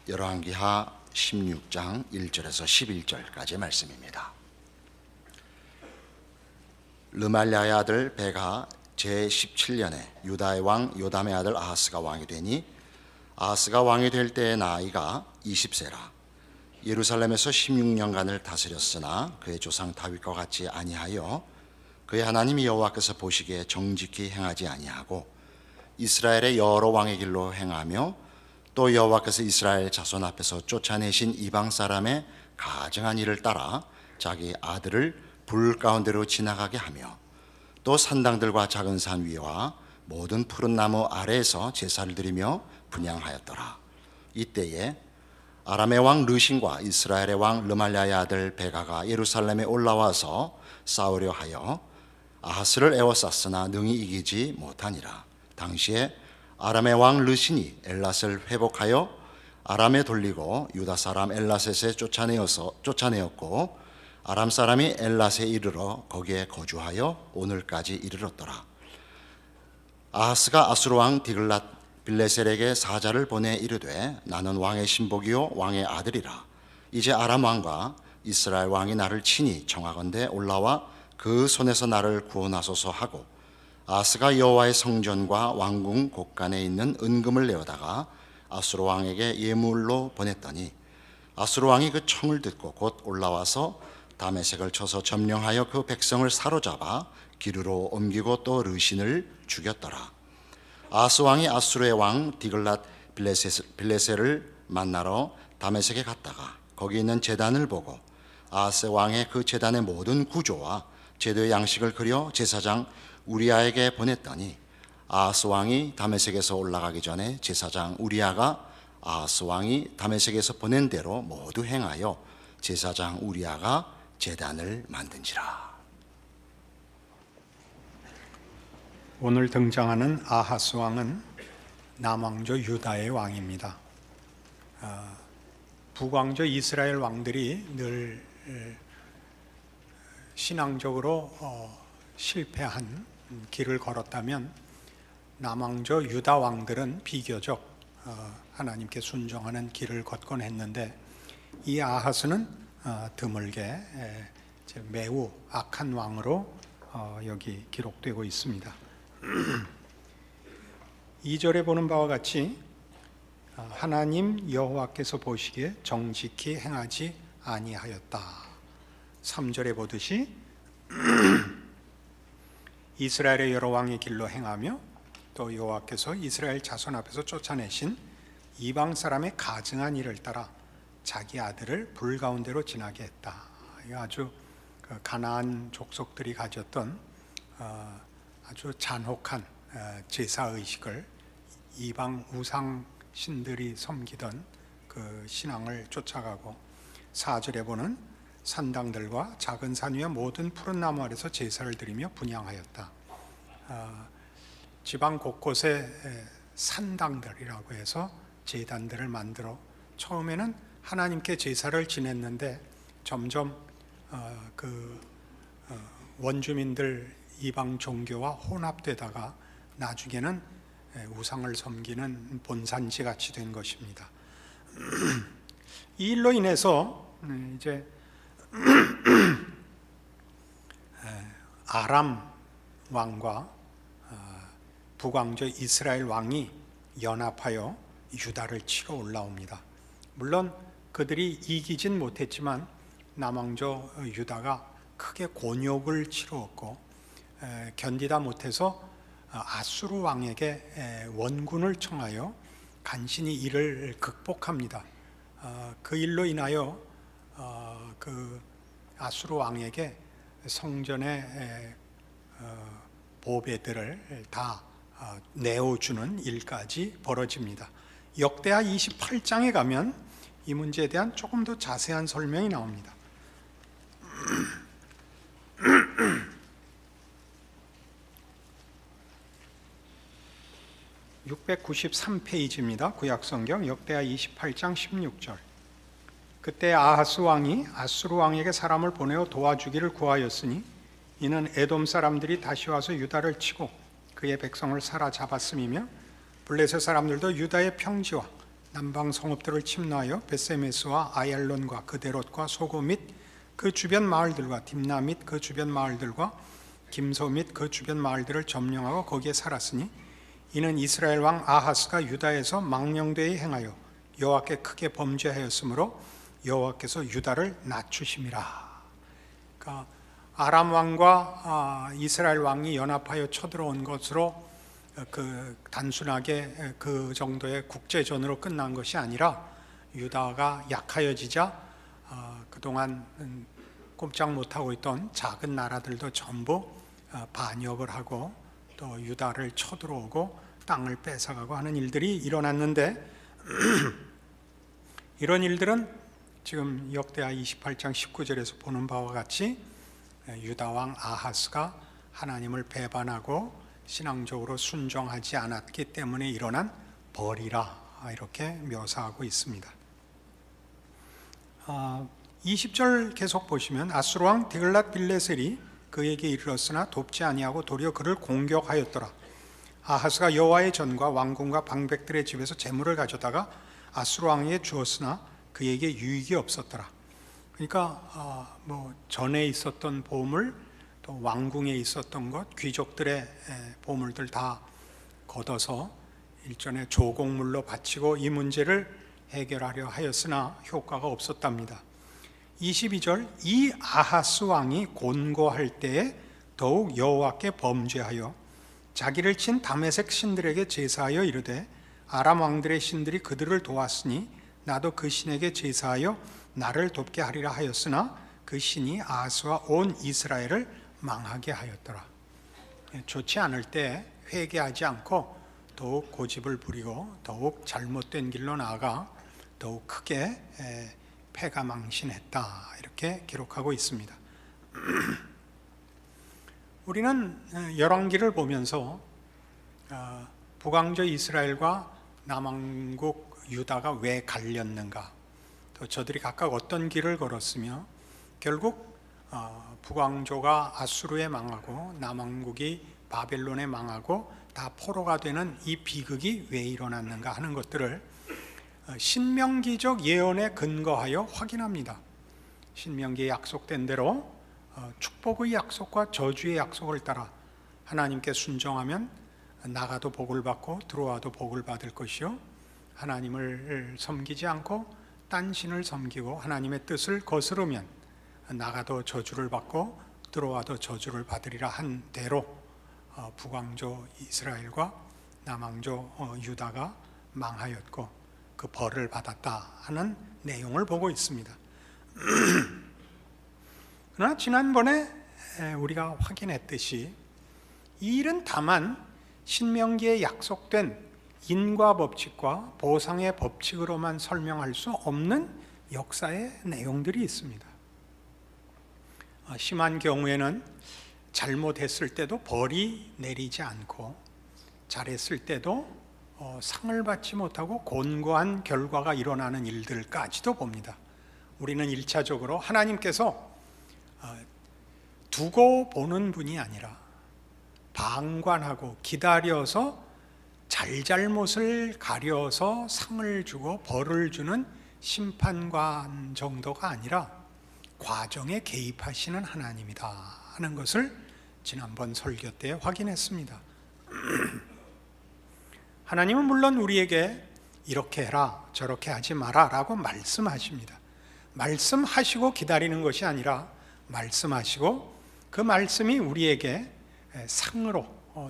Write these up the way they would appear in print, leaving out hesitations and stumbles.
열왕기하 16장 1절에서 11절까지 말씀입니다. 르말랴의 아들 베가 제17년에 유다의 왕 요담의 아들 아하스가 왕이 되니 아하스가 왕이 될 때의 나이가 20세라. 예루살렘에서 16년간을 다스렸으나 그의 조상 다윗과 같이 아니하여 그의 하나님 여호와께서 보시기에 정직히 행하지 아니하고 이스라엘의 여러 왕의 길로 행하며 또 여호와께서 이스라엘 자손 앞에서 쫓아내신 이방 사람의 가증한 일을 따라 자기 아들을 불 가운데로 지나가게 하며 또 산당들과 작은 산 위와 모든 푸른 나무 아래에서 제사를 드리며 분향하였더라. 이때에 아람의 왕 르신과 이스라엘의 왕 르말랴의 아들 베가가 예루살렘에 올라와서 싸우려 하여 아하스를 에워쌌으나 능히 이기지 못하니라. 당시에 아람의 왕 르신이 엘랏을 회복하여 아람에 돌리고 유다 사람 엘라셋에 쫓아내었고 아람 사람이 엘랏에 이르러 거기에 거주하여 오늘까지 이르렀더라. 아하스가 아수르 왕 디글랏 빌레셀에게 사자를 보내 이르되 나는 왕의 신복이요 왕의 아들이라. 이제 아람 왕과 이스라엘 왕이 나를 친히 청하건대 올라와 그 손에서 나를 구원하소서 하고 아하스가 여호와의 성전과 왕궁 곳간에 있는 은금을 내어다가 아수르 왕에게 예물로 보냈더니 아수르 왕이 그 청을 듣고 곧 올라와서 다메섹을 쳐서 점령하여 그 백성을 사로잡아 기르로 옮기고 또 르신을 죽였더라. 아하스 왕이 아수르의 왕 디글랏 빌레셀을 만나러 다메섹에 갔다가 거기 있는 제단을 보고 아하스 왕의 그 제단의 모든 구조와 제도의 양식을 그려 제사장 우리아에게 보냈더니 아하스 왕이 다메섹에서 올라가기 전에 제사장 우리아가 아하스 왕이 다메섹에서 보낸 대로 모두 행하여 제사장 우리아가 제단을 만든지라. 오늘 등장하는 아하스 왕은 남왕조 유다의 왕입니다. 북왕조 이스라엘 왕들이 늘 신앙적으로 실패한 길을 걸었다면 남왕조 유다 왕들은 비교적 하나님께 순종하는 길을 걷곤 했는데 이 아하스는 드물게 매우 악한 왕으로 여기 기록되고 있습니다. 2절에 보는 바와 같이 하나님 여호와께서 보시기에 정직히 행하지 아니하였다. 3절에 보듯이 이스라엘의 여러 왕의 길로 행하며 또 여호와께서 이스라엘 자손 앞에서 쫓아내신 이방 사람의 가증한 일을 따라 자기 아들을 불 가운데로 지나게 했다. 아주 가나안 족속들이 가졌던 아주 잔혹한 제사의식을 이방 우상 신들이 섬기던 그 신앙을 쫓아가고 4절에 보는 산당들과 작은 산 위와 모든 푸른 나무 아래서 제사를 드리며 분향하였다. 지방 곳곳에 산당들이라고 해서 제단들을 만들어 처음에는 하나님께 제사를 지냈는데 점점 원주민들 이방 종교와 혼합되다가 나중에는 우상을 섬기는 본산지 같이 된 것입니다. 이 일로 인해서 이제 아람 왕과 북왕조 이스라엘 왕이 연합하여 유다를 치러 올라옵니다. 물론 그들이 이기진 못했지만 남왕조 유다가 크게 곤욕을 치루었고 견디다 못해서 아수르 왕에게 원군을 청하여 간신히 이를 극복합니다. 그 일로 인하여 그 아수르 왕에게 성전의 보배들을 다 내어주는 일까지 벌어집니다. 역대하 28장에 가면 이 문제에 대한 조금 더 자세한 설명이 나옵니다. 693페이지입니다. 구약성경 역대하 28장 16절. 그때 아하스 왕이 아수르 왕에게 사람을 보내어 도와주기를 구하였으니 이는 에돔 사람들이 다시 와서 유다를 치고 그의 백성을 사로잡았음이며 블레셋 사람들도 유다의 평지와 남방 성읍들을 침노하여 베세메스와 아얄론과 그데롯과 소고 및 그 주변 마을들과 딥나 및 그 주변 마을들과 김소 및 그 주변 마을들을 점령하고 거기에 살았으니 이는 이스라엘 왕 아하스가 유다에서 망령되이 행하여 여호와께 크게 범죄하였으므로 여호와께서 유다를 낮추심이라. 그러니까 아람 왕과 이스라엘 왕이 연합하여 쳐들어온 것으로 그 단순하게 그 정도의 국제전으로 끝난 것이 아니라 유다가 약하여지자 그동안 꼼짝 못하고 있던 작은 나라들도 전부 반역을 하고 또 유다를 쳐들어오고 땅을 뺏어가고 하는 일들이 일어났는데 이런 일들은 지금 역대하 28장 19절에서 보는 바와 같이 유다 왕 아하스가 하나님을 배반하고 신앙적으로 순종하지 않았기 때문에 일어난 벌이라 이렇게 묘사하고 있습니다. 20절 계속 보시면 아수르 왕 디글랏 빌레셀이 그에게 이르렀으나 돕지 아니하고 도리어 그를 공격하였더라. 아하스가 여호와의 전과 왕궁과 방백들의 집에서 재물을 가져다가 아수르 왕에게 주었으나 그에게 유익이 없었더라. 그러니까 전에 있었던 보물, 또 왕궁에 있었던 것, 귀족들의 보물들 다 걷어서 일전에 조공물로 바치고 이 문제를 해결하려 하였으나 효과가 없었답니다. 22절 이 아하스 왕이 곤고할 때에 더욱 여호와께 범죄하여 자기를 친 다메섹 신들에게 제사하여 이르되 아람 왕들의 신들이 그들을 도왔으니 나도 그 신에게 제사하여 나를 돕게 하리라 하였으나 그 신이 아하스와 온 이스라엘을 망하게 하였더라. 좋지 않을 때 회개하지 않고 더욱 고집을 부리고 더욱 잘못된 길로 나아가 더욱 크게 패가 망신했다 이렇게 기록하고 있습니다. 우리는 열왕기를 보면서 북왕조 이스라엘과 남왕국 유다가 왜 갈렸는가, 또 저들이 각각 어떤 길을 걸었으며 결국 북왕조가 아수르에 망하고 남왕국이 바벨론에 망하고 다 포로가 되는 이 비극이 왜 일어났는가 하는 것들을 신명기적 예언에 근거하여 확인합니다. 신명기에 약속된 대로 축복의 약속과 저주의 약속을 따라 하나님께 순종하면 나가도 복을 받고 들어와도 복을 받을 것이요, 하나님을 섬기지 않고 딴 신을 섬기고 하나님의 뜻을 거스르면 나가도 저주를 받고 들어와도 저주를 받으리라 한 대로 북왕조 이스라엘과 남왕조 유다가 망하였고 그 벌을 받았다 하는 내용을 보고 있습니다. 그러나 지난번에 우리가 확인했듯이 이 일은 다만 신명기에 약속된 인과 법칙과 보상의 법칙으로만 설명할 수 없는 역사의 내용들이 있습니다. 심한 경우에는 잘못했을 때도 벌이 내리지 않고 잘했을 때도 상을 받지 못하고 곤고한 결과가 일어나는 일들까지도 봅니다. 우리는 1차적으로 하나님께서 두고 보는 분이 아니라 방관하고 기다려서 잘잘못을 가려서 상을 주고 벌을 주는 심판관 정도가 아니라 과정에 개입하시는 하나님이다 하는 것을 지난번 설교 때 확인했습니다. 하나님은 물론 우리에게 이렇게 해라 저렇게 하지 마라 라고 말씀하십니다. 말씀하시고 기다리는 것이 아니라 말씀하시고 그 말씀이 우리에게 상으로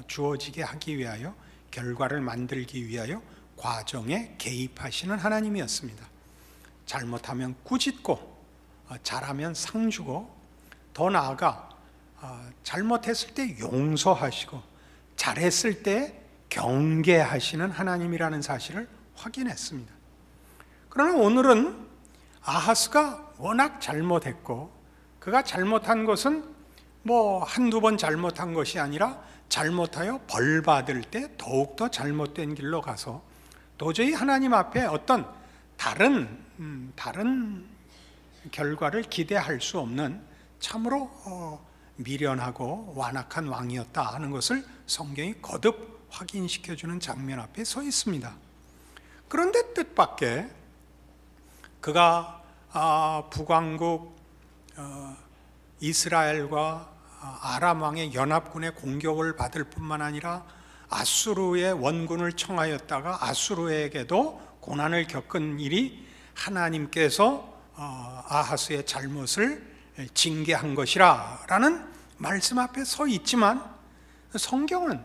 주어지게 하기 위하여 결과를 만들기 위하여 과정에 개입하시는 하나님이었습니다. 잘못하면 꾸짖고 잘하면 상 주고 더 나아가 잘못했을 때 용서하시고 잘했을 때 경계하시는 하나님이라는 사실을 확인했습니다. 그러나 오늘은 아하스가 워낙 잘못했고 그가 잘못한 것은 한두 번 잘못한 것이 아니라 잘못하여 벌 받을 때 더욱더 잘못된 길로 가서 도저히 하나님 앞에 어떤 다른 결과를 기대할 수 없는 참으로 미련하고 완악한 왕이었다 하는 것을 성경이 거듭 확인시켜주는 장면 앞에 서 있습니다. 그런데 뜻밖의 그가 북왕국 이스라엘과 아람 왕의 연합군의 공격을 받을 뿐만 아니라 아수르의 원군을 청하였다가 아수르에게도 고난을 겪은 일이 하나님께서 아하스의 잘못을 징계한 것이라 라는 말씀 앞에 서 있지만, 성경은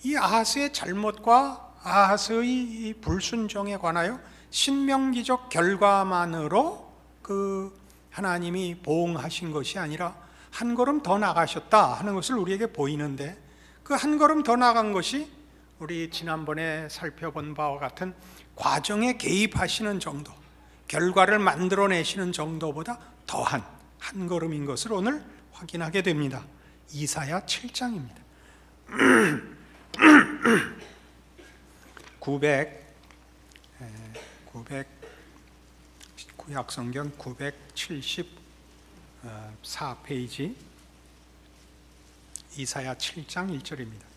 이 아하스의 잘못과 아하스의 불순종에 관하여 신명기적 결과만으로 그 하나님이 보응하신 것이 아니라 한 걸음 더 나가셨다 하는 것을 우리에게 보이는데, 그 한 걸음 더 나간 것이 우리 지난번에 살펴본 바와 같은 과정에 개입하시는 정도, 결과를 만들어내시는 정도보다 더한 한 걸음인 것을 오늘 확인하게 됩니다. 이사야 7장입니다. 구약성경 974페이지 이사야 7장 1절입니다.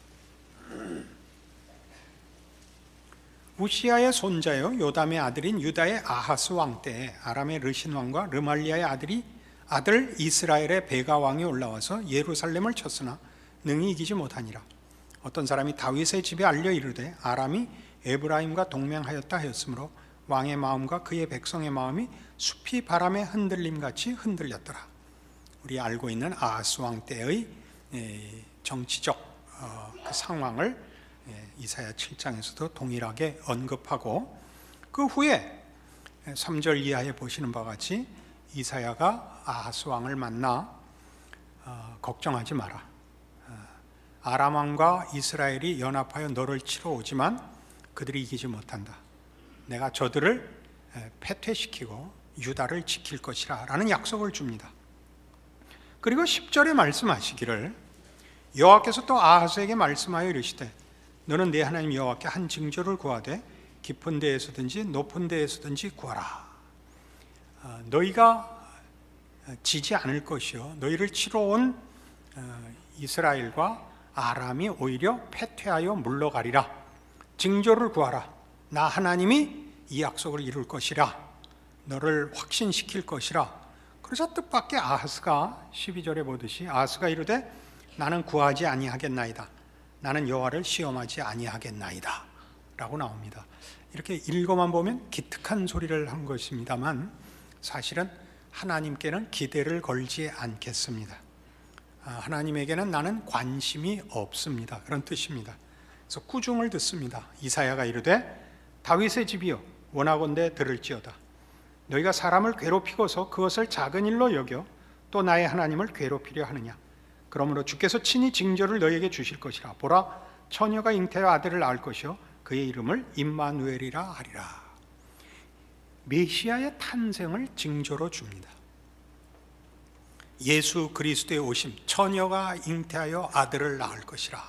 우시아의 손자요 요담의 아들인 유다의 아하스 왕 때에 아람의 르신 왕과 르말리아의 아들 이스라엘의 베가 왕이 올라와서 예루살렘을 쳤으나 능히 이기지 못하니라. 어떤 사람이 다윗의 집에 알려 이르되 아람이 에브라임과 동맹하였다 하였으므로 왕의 마음과 그의 백성의 마음이 숲이 바람에 흔들림같이 흔들렸더라. 우리 알고 있는 아하스 왕 때의 정치적 그 상황을 이사야 7장에서도 동일하게 언급하고, 그 후에 3절 이하에 보시는 바와 같이 이사야가 아하스 왕을 만나 걱정하지 마라. 아람 왕과 이스라엘이 연합하여 너를 치러 오지만 그들이 이기지 못한다. 내가 저들을 패퇴시키고 유다를 지킬 것이라 라는 약속을 줍니다. 그리고 10절에 말씀하시기를, 여호와께서 또 아하스에게 말씀하여 이르시되 너는 내 하나님 여호와께 한 징조를 구하되 깊은 데에서든지 높은 데에서든지 구하라. 너희가 지지 않을 것이요 너희를 치러 온 이스라엘과 아람이 오히려 패퇴하여 물러가리라. 징조를 구하라. 나 하나님이 이 약속을 이룰 것이라. 너를 확신시킬 것이라. 그러자 뜻밖의 아하스가 12절에 보듯이 아하스가 이르되 나는 구하지 아니하겠나이다. 나는 여호와를 시험하지 아니하겠나이다 라고 나옵니다. 이렇게 읽어만 보면 기특한 소리를 한 것입니다만 사실은 하나님께는 기대를 걸지 않겠습니다. 하나님에게는 나는 관심이 없습니다, 그런 뜻입니다. 그래서 꾸중을 듣습니다. 이사야가 이르되 다윗의 집이여 원하건대 들을지어다. 너희가 사람을 괴롭히고서 그것을 작은 일로 여겨 또 나의 하나님을 괴롭히려 하느냐. 그러므로 주께서 친히 징조를 너희에게 주실 것이라. 보라, 처녀가 잉태하여 아들을 낳을 것이요 그의 이름을 임마누엘이라 하리라. 메시아의 탄생을 징조로 줍니다. 예수 그리스도의 오심, 처녀가 잉태하여 아들을 낳을 것이라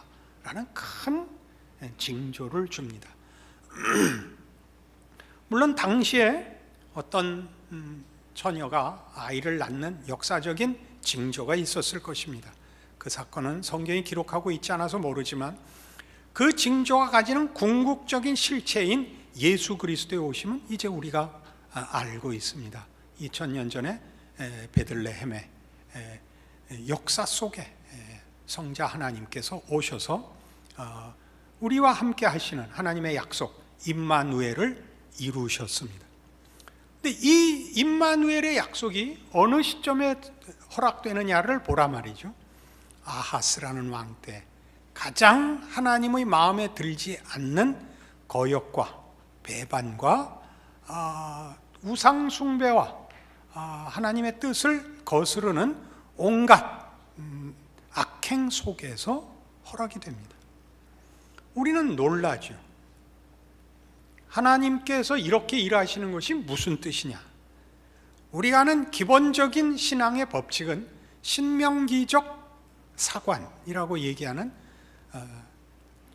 라는 큰 징조를 줍니다. 물론 당시에 어떤 처녀가 아이를 낳는 역사적인 징조가 있었을 것입니다. 그 사건은 성경이 기록하고 있지 않아서 모르지만 그 징조가 가지는 궁극적인 실체인 예수 그리스도의 오심은 이제 우리가 알고 있습니다. 2000년 전에 베들레헴의 역사 속에 성자 하나님께서 오셔서 우리와 함께 하시는 하나님의 약속 임마누엘을 이루셨습니다. 근데 이 임마누엘의 약속이 어느 시점에 허락되느냐를 보라 말이죠. 아하스라는 왕 때 가장 하나님의 마음에 들지 않는 거역과 배반과 우상 숭배와 하나님의 뜻을 거스르는 온갖 악행 속에서 허락이 됩니다. 우리는 놀라죠. 하나님께서 이렇게 일하시는 것이 무슨 뜻이냐? 우리가 아는 기본적인 신앙의 법칙은 신명기적 사관이라고 얘기하는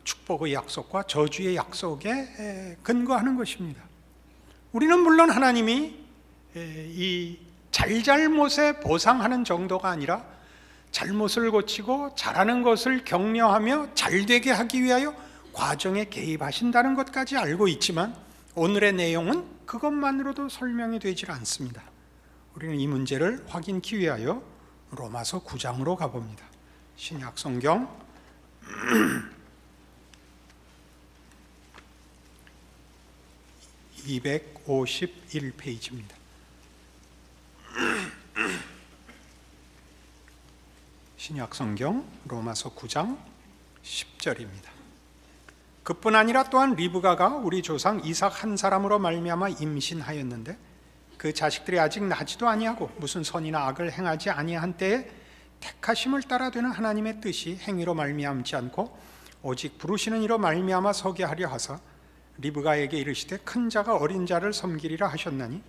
축복의 약속과 저주의 약속에 근거하는 것입니다. 우리는 물론 하나님이 이 잘잘못에 보상하는 정도가 아니라 잘못을 고치고 잘하는 것을 격려하며 잘되게 하기 위하여 과정에 개입하신다는 것까지 알고 있지만 오늘의 내용은 그것만으로도 설명이 되질 않습니다. 우리는 이 문제를 확인하기 위하여 로마서 9장으로 가봅니다. 신약 성경 251페이지입니다. 신약 성경 로마서 9장 10절입니다. 그뿐 아니라 또한 리브가가 우리 조상 이삭 한 사람으로 말미암아 임신하였는데 그 자식들이 아직 나지도 아니하고 무슨 선이나 악을 행하지 아니한 때에 택하심을 따라 되는 하나님의 뜻이 행위로 말미암지 않고 오직 부르시는 이로 말미암아 서게 하려 하사 리브가에게 이르시되 큰 자가 어린 자를 섬기리라 하셨나니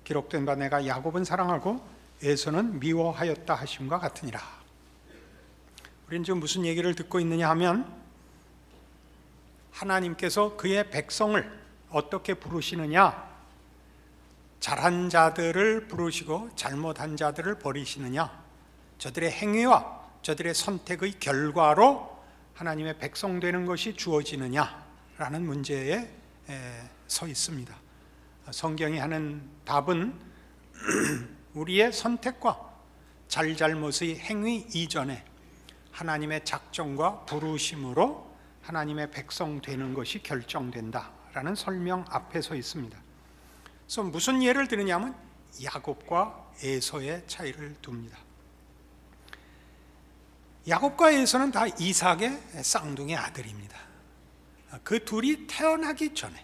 기록된 바 내가 야곱은 사랑하고 에서는 미워하였다 하심과 같으니라. 우리는 지금 무슨 얘기를 듣고 있느냐 하면 하나님께서 그의 백성을 어떻게 부르시느냐, 잘한 자들을 부르시고 잘못한 자들을 버리시느냐, 저들의 행위와 저들의 선택의 결과로 하나님의 백성 되는 것이 주어지느냐라는 문제에 서 있습니다. 성경이 하는 답은 우리의 선택과 잘잘못의 행위 이전에 하나님의 작정과 부르심으로 하나님의 백성 되는 것이 결정된다라는 설명 앞에 서 있습니다. 그래서 무슨 예를 드느냐면 야곱과 에서의 차이를 둡니다. 야곱과 에서는 다 이삭의 쌍둥이 아들입니다. 그 둘이 태어나기 전에,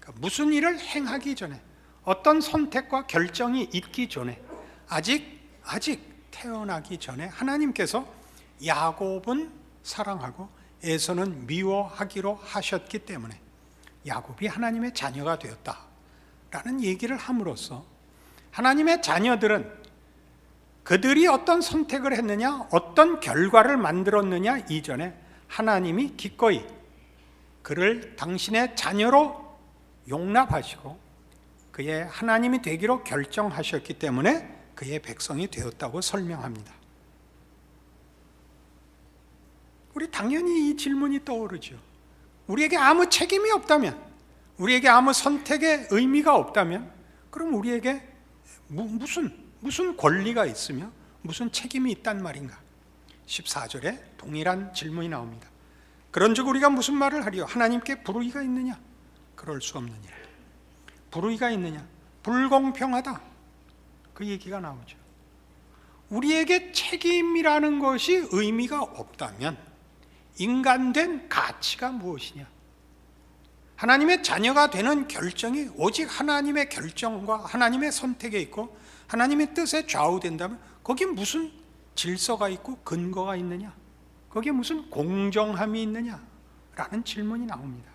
그러니까 무슨 일을 행하기 전에, 어떤 선택과 결정이 있기 전에, 아직 태어나기 전에 하나님께서 야곱은 사랑하고 에서는 미워하기로 하셨기 때문에 야곱이 하나님의 자녀가 되었다라는 얘기를 함으로써 하나님의 자녀들은 그들이 어떤 선택을 했느냐, 어떤 결과를 만들었느냐 이전에 하나님이 기꺼이 그를 당신의 자녀로 용납하시고 그의 하나님이 되기로 결정하셨기 때문에 그의 백성이 되었다고 설명합니다. 우리 당연히 이 질문이 떠오르죠. 우리에게 아무 책임이 없다면, 우리에게 아무 선택의 의미가 없다면, 그럼 우리에게 무슨 권리가 있으며 무슨 책임이 있단 말인가? 14절에 동일한 질문이 나옵니다. 그런즉 우리가 무슨 말을 하리요? 하나님께 불의가 있느냐? 그럴 수 없느니라. 불의가 있느냐? 불공평하다. 그 얘기가 나오죠. 우리에게 책임이라는 것이 의미가 없다면 인간된 가치가 무엇이냐? 하나님의 자녀가 되는 결정이 오직 하나님의 결정과 하나님의 선택에 있고 하나님의 뜻에 좌우된다면 거기에 무슨 질서가 있고 근거가 있느냐? 거기에 무슨 공정함이 있느냐? 라는 질문이 나옵니다.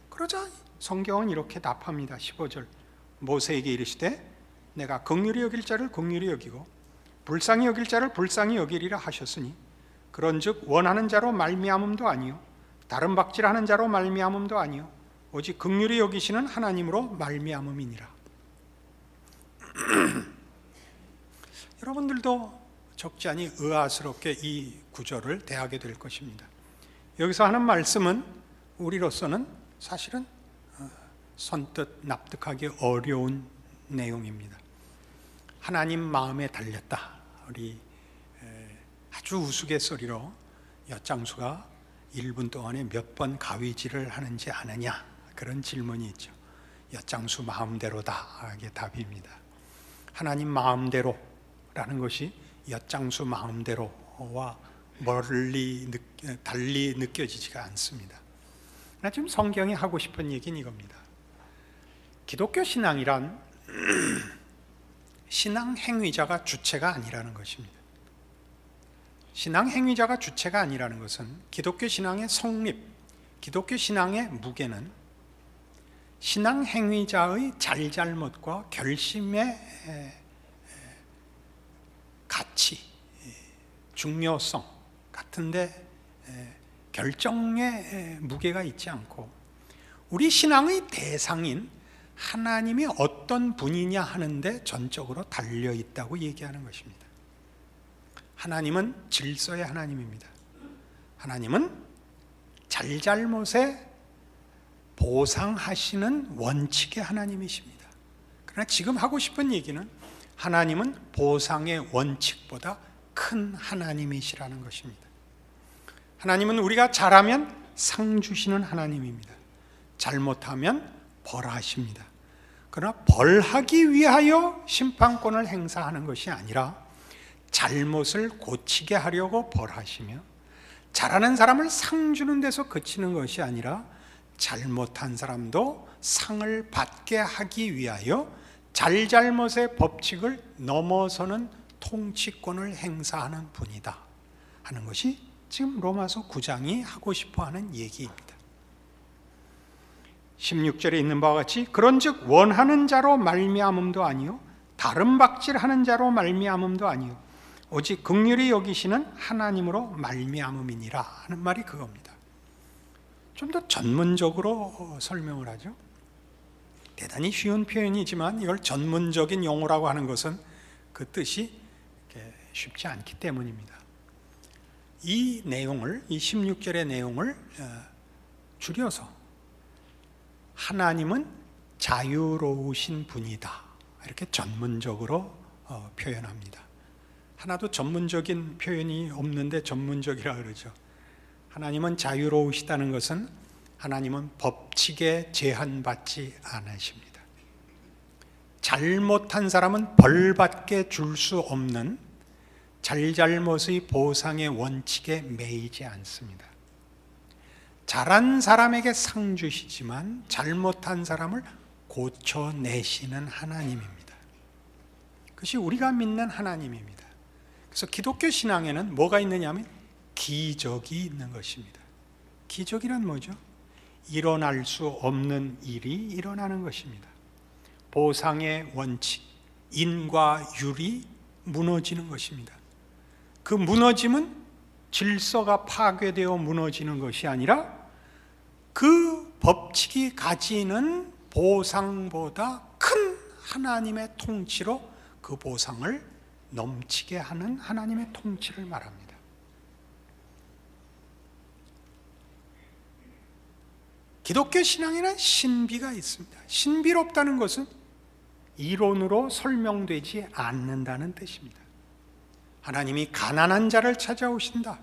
그러자 성경은 이렇게 답합니다. 15절 모세에게 이르시되 내가 긍휼히 여길 자를 긍휼히 여기고 불쌍히 여길 자를 불쌍히 여기리라 하셨으니 그런즉 원하는 자로 말미암음도 아니요 다른 박질하는 자로 말미암음도 아니요 오직 긍휼히 여기시는 하나님으로 말미암음이니라. 여러분들도 적지 않이 의아스럽게 이 구절을 대하게 될 것입니다. 여기서 하는 말씀은 우리로서는 사실은 선뜻 납득하기 어려운 내용입니다. 하나님 마음에 달렸다. 우리 아주 우스갯소리로 엿장수가 1분 동안에 몇 번 가위질을 하는지 아느냐, 그런 질문이 있죠. 엿장수 마음대로다. 이게 답입니다. 하나님 마음대로라는 것이 엿장수 마음대로와 달리 느껴지지가 않습니다. 나 지금 성경이 하고 싶은 얘기는 이겁니다. 기독교 신앙이란 신앙 행위자가 주체가 아니라는 것입니다. 신앙 행위자가 주체가 아니라는 것은 기독교 신앙의 성립, 기독교 신앙의 무게는 신앙 행위자의 잘잘못과 결심의 가치, 중요성 같은데 결정의 무게가 있지 않고 우리 신앙의 대상인 하나님이 어떤 분이냐 하는데 전적으로 달려있다고 얘기하는 것입니다. 하나님은 질서의 하나님입니다. 하나님은 잘잘못의 보상하시는 원칙의 하나님이십니다. 그러나 지금 하고 싶은 얘기는 하나님은 보상의 원칙보다 큰 하나님이시라는 것입니다. 하나님은 우리가 잘하면 상 주시는 하나님입니다. 잘못하면 벌하십니다. 그러나 벌하기 위하여 심판권을 행사하는 것이 아니라 잘못을 고치게 하려고 벌하시며, 잘하는 사람을 상 주는 데서 그치는 것이 아니라 잘못한 사람도 상을 받게 하기 위하여 잘잘못의 법칙을 넘어서는 통치권을 행사하는 분이다 하는 것이 지금 로마서 9장이 하고 싶어하는 얘기입니다. 16절에 있는 바와 같이 그런즉 원하는 자로 말미암음도 아니요 다른 박질하는 자로 말미암음도 아니요 오직 긍휼히 여기시는 하나님으로 말미암음이니라 하는 말이 그겁니다. 좀 더 전문적으로 설명을 하죠. 대단히 쉬운 표현이지만 이걸 전문적인 용어라고 하는 것은 그 뜻이 쉽지 않기 때문입니다. 이 내용을, 이 16절의 내용을 줄여서 하나님은 자유로우신 분이다 이렇게 전문적으로 표현합니다. 하나도 전문적인 표현이 없는데 전문적이라 그러죠. 하나님은 자유로우시다는 것은 하나님은 법칙에 제한받지 않으십니다. 잘못한 사람은 벌받게 줄 수 없는 잘잘못의 보상의 원칙에 매이지 않습니다. 잘한 사람에게 상 주시지만 잘못한 사람을 고쳐내시는 하나님입니다. 그것이 우리가 믿는 하나님입니다. 그래서 기독교 신앙에는 뭐가 있느냐 하면 기적이 있는 것입니다. 기적이란 뭐죠? 일어날 수 없는 일이 일어나는 것입니다. 보상의 원칙, 인과 율이 무너지는 것입니다. 그 무너짐은 질서가 파괴되어 무너지는 것이 아니라 그 법칙이 가지는 보상보다 큰 하나님의 통치로 그 보상을 넘치게 하는 하나님의 통치를 말합니다. 기독교 신앙에는 신비가 있습니다. 신비롭다는 것은 이론으로 설명되지 않는다는 뜻입니다. 하나님이 가난한 자를 찾아오신다,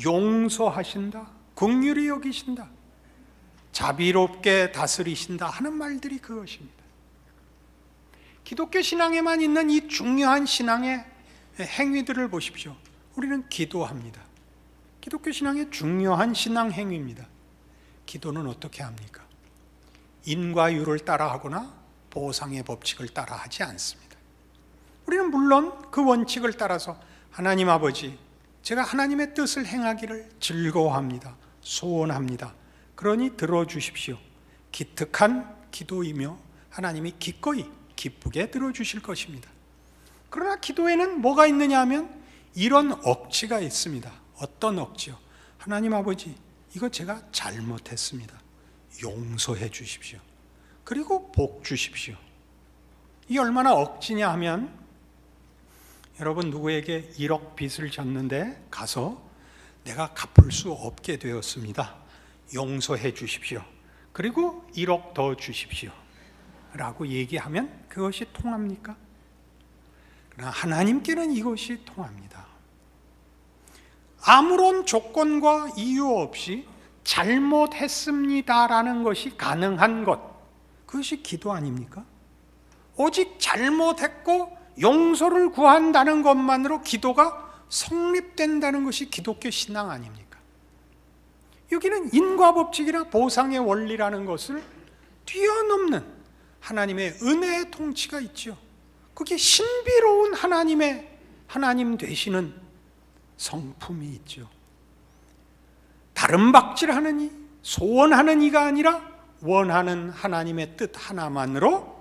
용서하신다, 긍휼히 여기신다, 자비롭게 다스리신다 하는 말들이 그것입니다. 기독교 신앙에만 있는 이 중요한 신앙의 행위들을 보십시오. 우리는 기도합니다. 기독교 신앙의 중요한 신앙 행위입니다. 기도는 어떻게 합니까? 인과 율을 따라하거나 보상의 법칙을 따라하지 않습니다. 우리는 물론 그 원칙을 따라서 하나님 아버지, 제가 하나님의 뜻을 행하기를 즐거워합니다. 소원합니다. 그러니 들어주십시오. 기특한 기도이며 하나님이 기꺼이 기쁘게 들어주실 것입니다. 그러나 기도에는 뭐가 있느냐 하면 이런 억지가 있습니다. 어떤 억지요? 하나님 아버지, 이거 제가 잘못했습니다. 용서해 주십시오. 그리고 복 주십시오. 이 얼마나 억지냐 하면, 여러분 누구에게 1억 빚을 졌는데 가서 내가 갚을 수 없게 되었습니다. 용서해 주십시오. 그리고 1억 더 주십시오. 라고 얘기하면 그것이 통합니까? 그러나 하나님께는 이것이 통합니다. 아무런 조건과 이유 없이 잘못했습니다라는 것이 가능한 것, 그것이 기도 아닙니까? 오직 잘못했고 용서를 구한다는 것만으로 기도가 성립된다는 것이 기독교 신앙 아닙니까? 여기는 인과 법칙이나 보상의 원리라는 것을 뛰어넘는 하나님의 은혜의 통치가 있죠. 그게 신비로운 하나님 되시는 성품이 있죠. 다른 박질하는 이, 소원하는 이가 아니라 원하는 하나님의 뜻 하나만으로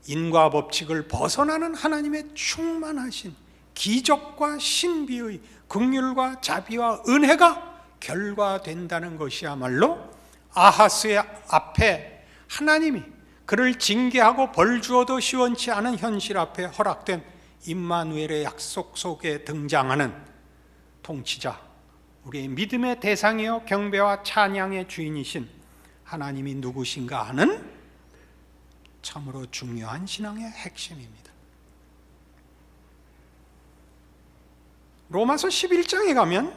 인과 법칙을 벗어나는 하나님의 충만하신 기적과 신비의 긍휼과 자비와 은혜가 결과된다는 것이야말로 아하스의 앞에 하나님이 그를 징계하고 벌 주어도 시원치 않은 현실 앞에 허락된 임마누엘의 약속 속에 등장하는 통치자, 우리의 믿음의 대상이요 경배와 찬양의 주인이신 하나님이 누구신가 하는 참으로 중요한 신앙의 핵심입니다. 로마서 11장에 가면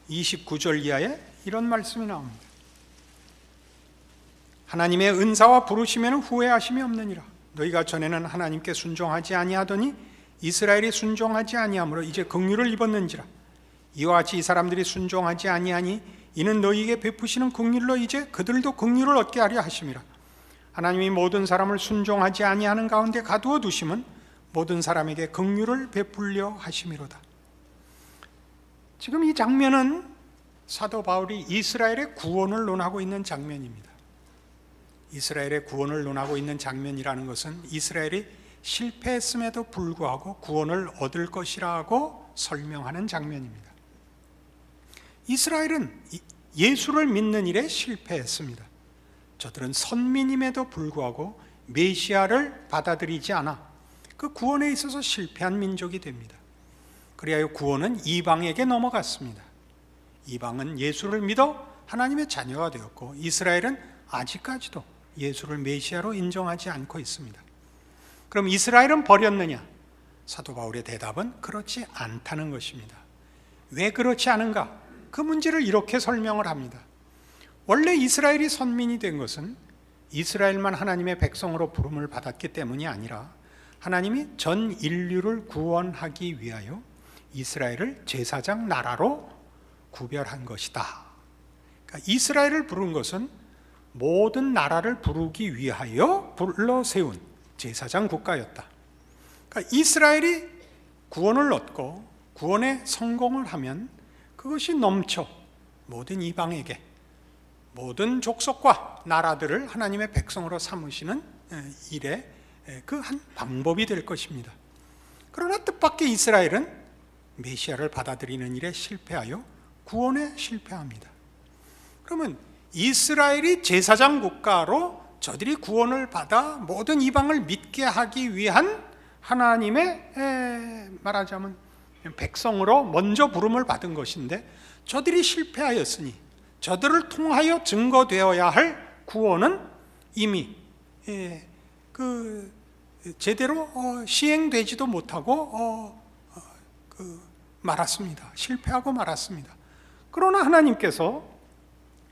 29절 이하에 이런 말씀이 나옵니다. 하나님의 은사와 부르심에는 후회하심이 없느니라. 너희가 전에는 하나님께 순종하지 아니하더니 이스라엘이 순종하지 아니하므로 이제 긍휼을 입었는지라. 이와 같이 이 사람들이 순종하지 아니하니 이는 너희에게 베푸시는 긍휼로 이제 그들도 긍휼을 얻게 하려 하심이라. 하나님이 모든 사람을 순종하지 아니하는 가운데 가두어 두심은 모든 사람에게 긍휼을 베풀려 하심이로다. 지금 이 장면은 사도 바울이 이스라엘의 구원을 논하고 있는 장면입니다. 이스라엘의 구원을 논하고 있는 장면이라는 것은 이스라엘이 실패했음에도 불구하고 구원을 얻을 것이라고 설명하는 장면입니다. 이스라엘은 예수를 믿는 일에 실패했습니다. 저들은 선민임에도 불구하고 메시아를 받아들이지 않아 그 구원에 있어서 실패한 민족이 됩니다. 그리하여 구원은 이방에게 넘어갔습니다. 이방은 예수를 믿어 하나님의 자녀가 되었고 이스라엘은 아직까지도 예수를 메시아로 인정하지 않고 있습니다. 그럼 이스라엘은 버렸느냐? 사도 바울의 대답은 그렇지 않다는 것입니다. 왜 그렇지 않은가? 그 문제를 이렇게 설명을 합니다. 원래 이스라엘이 선민이 된 것은 이스라엘만 하나님의 백성으로 부름을 받았기 때문이 아니라 하나님이 전 인류를 구원하기 위하여 이스라엘을 제사장 나라로 구별한 것이다. 그러니까 이스라엘을 부른 것은 모든 나라를 부르기 위하여 불러 세운 제사장 국가였다. 그러니까 이스라엘이 구원을 얻고 구원에 성공을 하면 그것이 넘쳐 모든 이방에게 모든 족속과 나라들을 하나님의 백성으로 삼으시는 일의 그 한 방법이 될 것입니다. 그러나 뜻밖의 이스라엘은 메시아를 받아들이는 일에 실패하여 구원에 실패합니다. 그러면 이스라엘이 제사장 국가로 저들이 구원을 받아 모든 이방을 믿게 하기 위한 하나님의 말하자면 백성으로 먼저 부름을 받은 것인데 저들이 실패하였으니 저들을 통하여 증거되어야 할 구원은 이미 제대로 시행되지도 못하고 말았습니다. 실패하고 말았습니다. 그러나 하나님께서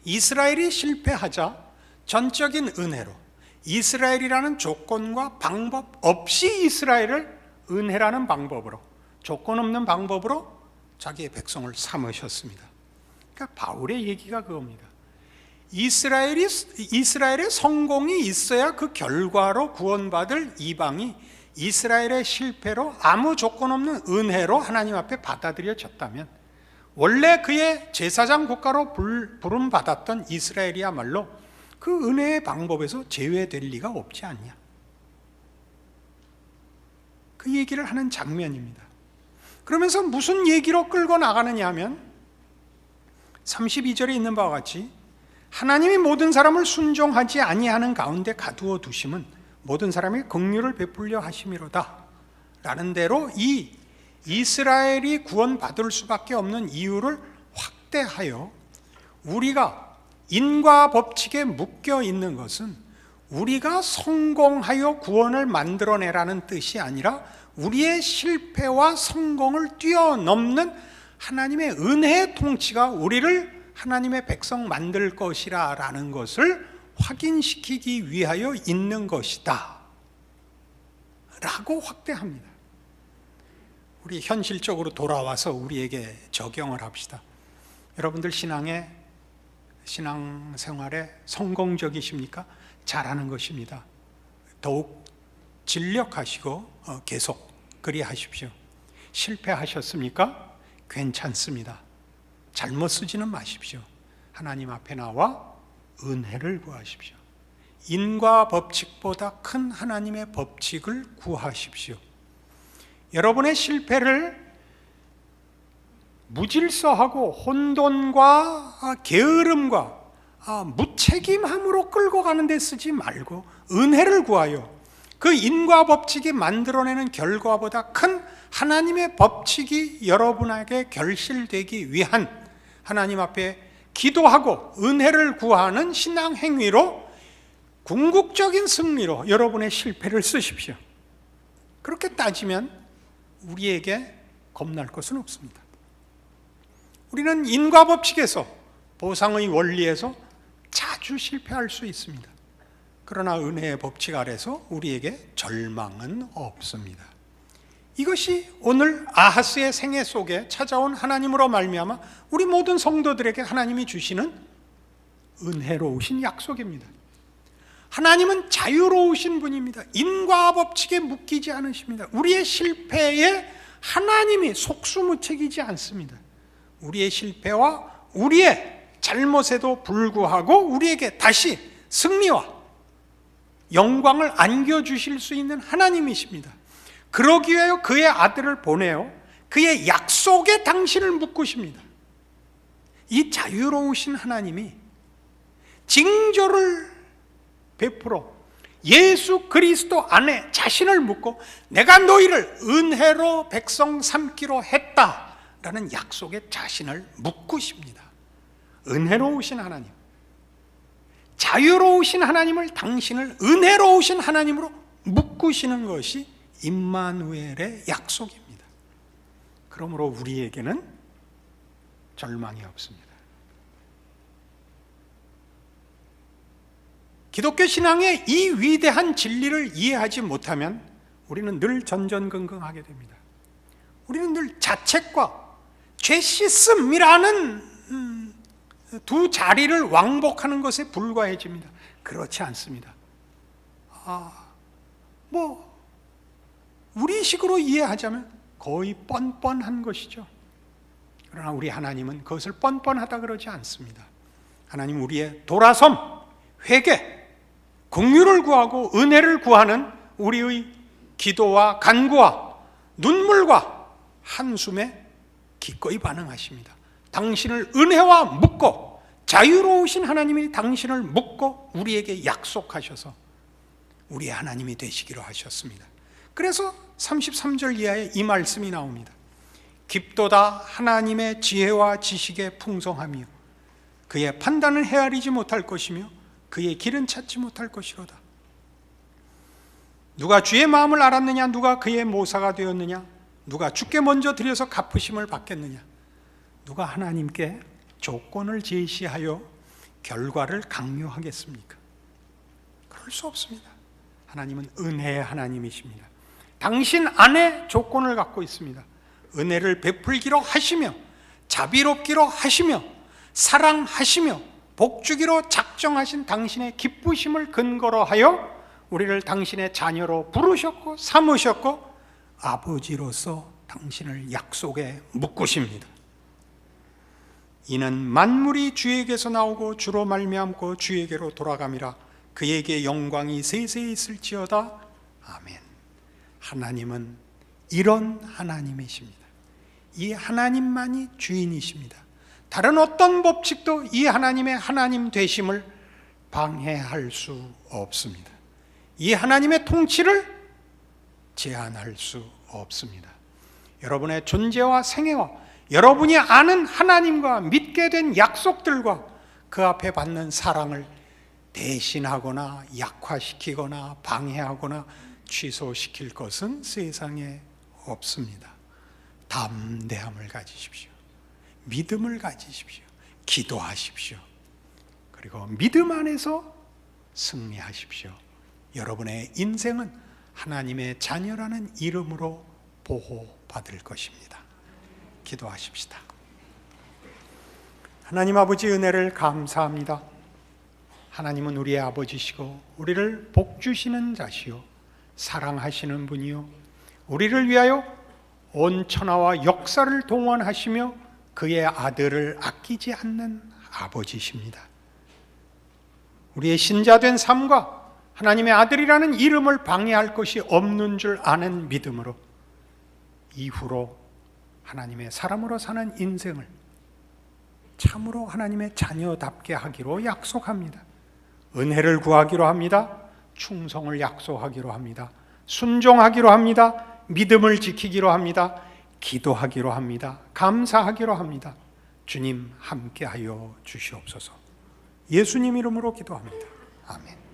이스라엘이 실패하자 전적인 은혜로 이스라엘이라는 조건과 방법 없이 이스라엘을 은혜라는 방법으로 조건 없는 방법으로 자기의 백성을 삼으셨습니다. 그러니까 바울의 얘기가 그겁니다. 이스라엘의 성공이 있어야 그 결과로 구원받을 이방이 이스라엘의 실패로 아무 조건 없는 은혜로 하나님 앞에 받아들여졌다면 원래 그의 제사장 국가로 부름받았던 이스라엘이야말로 그 은혜의 방법에서 제외될 리가 없지 않냐. 그 얘기를 하는 장면입니다. 그러면서 무슨 얘기로 끌고 나가느냐 하면 32절에 있는 바와 같이 하나님이 모든 사람을 순종하지 아니하는 가운데 가두어 두심은 모든 사람이 긍휼을 베풀려 하심이로다 라는 대로 이 이스라엘이 구원받을 수밖에 없는 이유를 확대하여 우리가 인과 법칙에 묶여 있는 것은 우리가 성공하여 구원을 만들어내라는 뜻이 아니라 우리의 실패와 성공을 뛰어넘는 하나님의 은혜의 통치가 우리를 하나님의 백성 만들 것이라 라는 것을 확인시키기 위하여 있는 것이다 라고 확대합니다. 우리 현실적으로 돌아와서 우리에게 적용을 합시다. 여러분들 신앙생활에 성공적이십니까? 잘하는 것입니다. 더욱 진력하시고 계속 그리하십시오. 실패하셨습니까? 괜찮습니다. 잘못 쓰지는 마십시오. 하나님 앞에 나와 은혜를 구하십시오. 인과 법칙보다 큰 하나님의 법칙을 구하십시오. 여러분의 실패를 무질서하고 혼돈과 게으름과 무책임함으로 끌고 가는 데 쓰지 말고 은혜를 구하여 그 인과 법칙이 만들어내는 결과보다 큰 하나님의 법칙이 여러분에게 결실되기 위한 하나님 앞에 기도하고 은혜를 구하는 신앙 행위로 궁극적인 승리로 여러분의 실패를 쓰십시오. 그렇게 따지면 우리에게 겁날 것은 없습니다. 우리는 인과 법칙에서, 보상의 원리에서 자주 실패할 수 있습니다. 그러나 은혜의 법칙 아래서 우리에게 절망은 없습니다. 이것이 오늘 아하스의 생애 속에 찾아온 하나님으로 말미암아 우리 모든 성도들에게 하나님이 주시는 은혜로우신 약속입니다. 하나님은 자유로우신 분입니다. 인과 법칙에 묶이지 않으십니다. 우리의 실패에 하나님이 속수무책이지 않습니다. 우리의 실패와 우리의 잘못에도 불구하고 우리에게 다시 승리와 영광을 안겨주실 수 있는 하나님이십니다. 그러기 위하여 그의 아들을 보내어 그의 약속에 당신을 묶으십니다. 이 자유로우신 하나님이 징조를 베풀어 예수 그리스도 안에 자신을 묶고 내가 너희를 은혜로 백성 삼기로 했다라는 약속에 자신을 묶으십니다. 은혜로우신 하나님, 자유로우신 하나님을 당신을 은혜로우신 하나님으로 묶으시는 것이 임마누엘의 약속입니다. 그러므로 우리에게는 절망이 없습니다. 기독교 신앙의 이 위대한 진리를 이해하지 못하면 우리는 늘 전전긍긍하게 됩니다. 우리는 늘 자책과 죄 씻음이라는 두 자리를 왕복하는 것에 불과해집니다. 그렇지 않습니다. 우리식으로 이해하자면 거의 뻔뻔한 것이죠. 그러나 우리 하나님은 그것을 뻔뻔하다 그러지 않습니다. 하나님 우리의 돌아섬, 회개, 긍휼을 구하고 은혜를 구하는 우리의 기도와 간구와 눈물과 한숨에 기꺼이 반응하십니다. 당신을 은혜와 묶고 자유로우신 하나님이 당신을 묶고 우리에게 약속하셔서 우리의 하나님이 되시기로 하셨습니다. 그래서 33절 이하에 이 말씀이 나옵니다. 깊도다 하나님의 지혜와 지식의 풍성함이요 그의 판단을 헤아리지 못할 것이며 그의 길은 찾지 못할 것이로다. 누가 주의 마음을 알았느냐? 누가 그의 모사가 되었느냐? 누가 주께 먼저 드려서 갚으심을 받겠느냐? 누가 하나님께 조건을 제시하여 결과를 강요하겠습니까? 그럴 수 없습니다. 하나님은 은혜의 하나님이십니다. 당신 안에 조건을 갖고 있습니다. 은혜를 베풀기로 하시며 자비롭기로 하시며 사랑하시며 복주기로 작정하신 당신의 기쁘심을 근거로 하여 우리를 당신의 자녀로 부르셨고 삼으셨고 아버지로서 당신을 약속에 묶으십니다. 이는 만물이 주에게서 나오고 주로 말미암고 주에게로 돌아감이라 그에게 영광이 세세히 있을지어다. 아멘. 하나님은 이런 하나님이십니다. 이 하나님만이 주인이십니다. 다른 어떤 법칙도 이 하나님의 하나님 되심을 방해할 수 없습니다. 이 하나님의 통치를 제한할 수 없습니다. 여러분의 존재와 생애와 여러분이 아는 하나님과 믿게 된 약속들과 그 앞에 받는 사랑을 대신하거나 약화시키거나 방해하거나 취소시킬 것은 세상에 없습니다. 담대함을 가지십시오. 믿음을 가지십시오. 기도하십시오. 그리고 믿음 안에서 승리하십시오. 여러분의 인생은 하나님의 자녀라는 이름으로 보호받을 것입니다. 기도하십시다. 하나님 아버지 은혜를 감사합니다. 하나님은 우리의 아버지시고 우리를 복주시는 자시요 사랑하시는 분이요 우리를 위하여 온 천하와 역사를 동원하시며 그의 아들을 아끼지 않는 아버지십니다. 우리의 신자된 삶과 하나님의 아들이라는 이름을 방해할 것이 없는 줄 아는 믿음으로 이후로 하나님의 사람으로 사는 인생을 참으로 하나님의 자녀답게 하기로 약속합니다. 은혜를 구하기로 합니다. 충성을 약속하기로 합니다. 순종하기로 합니다. 믿음을 지키기로 합니다. 기도하기로 합니다. 감사하기로 합니다. 주님 함께하여 주시옵소서. 예수님 이름으로 기도합니다. 아멘.